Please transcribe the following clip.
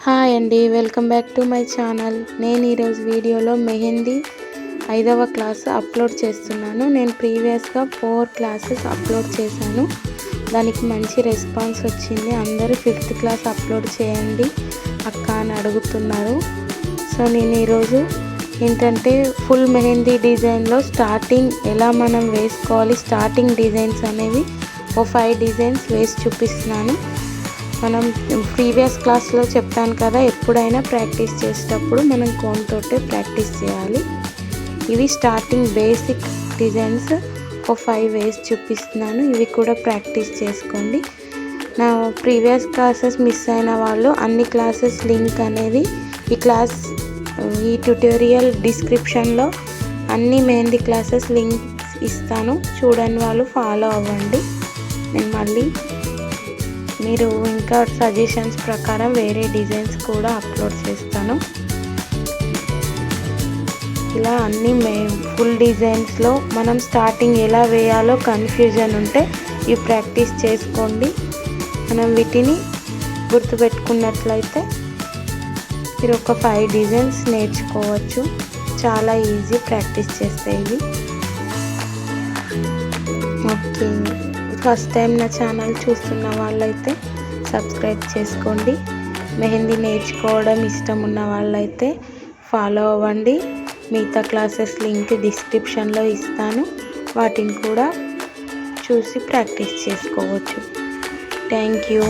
హాయ్ అండి, welcome back to my channel. నేను ఈరోజు వీడియోలో మెహందీ 5వ క్లాస్ అప్లోడ్ చేస్తున్నాను. నేను ప్రీవియస్గా 4 క్లాసెస్ అప్లోడ్ చేశాను. దానికి మంచి రెస్పాన్స్ వచ్చింది. అందరూ 5th క్లాస్ అప్లోడ్ చేయండి అక్క అని అడుగుతున్నారు. సో నేను ఈరోజు ఏంటంటే ఫుల్ మెహందీ డిజైన్లో స్టార్టింగ్ ఎలా మనం వేసుకోవాలి, స్టార్టింగ్ డిజైన్స్ అనేవి 5 డిజైన్స్ వేసి చూపిస్తున్నాను. మనం ప్రీవియస్ క్లాస్లో చెప్పాను కదా, ఎప్పుడైనా ప్రాక్టీస్ చేసేటప్పుడు మనం కోన్ తోటే ప్రాక్టీస్ చేయాలి. ఇవి స్టార్టింగ్ బేసిక్ డిజైన్స్ 5 వేసి చూపిస్తున్నాను. ఇవి కూడా ప్రాక్టీస్ చేసుకోండి. నా ప్రీవియస్ క్లాసెస్ మిస్ అయిన వాళ్ళు అన్ని క్లాసెస్ లింక్ అనేది ఈ ట్యుటోరియల్ డిస్క్రిప్షన్లో అన్ని మెహందీ క్లాసెస్ లింక్స్ ఇస్తాను. చూడని వాళ్ళు ఫాలో అవ్వండి. నేను మళ్ళీ మీరు ఇంకా సజెషన్స్ ప్రకారం వేరే డిజైన్స్ కూడా అప్లోడ్ చేస్తాను. ఇలా అన్ని ఫుల్ డిజైన్స్లో మనం స్టార్టింగ్ ఎలా వేయాలో కన్ఫ్యూజన్ ఉంటే ఇవి ప్రాక్టీస్ చేసుకోండి. మనం వీటిని గుర్తుపెట్టుకున్నట్లయితే మీరు ఒక 5 డిజైన్స్ నేర్చుకోవచ్చు. చాలా ఈజీ ప్రాక్టీస్ చేస్తే ఇవి. ఓకే, ఫస్ట్ టైం నా ఛానల్ చూస్తున్న వాళ్ళైతే సబ్స్క్రైబ్ చేసుకోండి. మెహందీ నేర్చుకోవడం ఇష్టం ఉన్న వాళ్ళైతే ఫాలో అవ్వండి. మిగతా క్లాసెస్ లింక్ డిస్క్రిప్షన్లో ఇస్తాను. వాటిని కూడా చూసి ప్రాక్టీస్ చేసుకోవచ్చు. Thank you.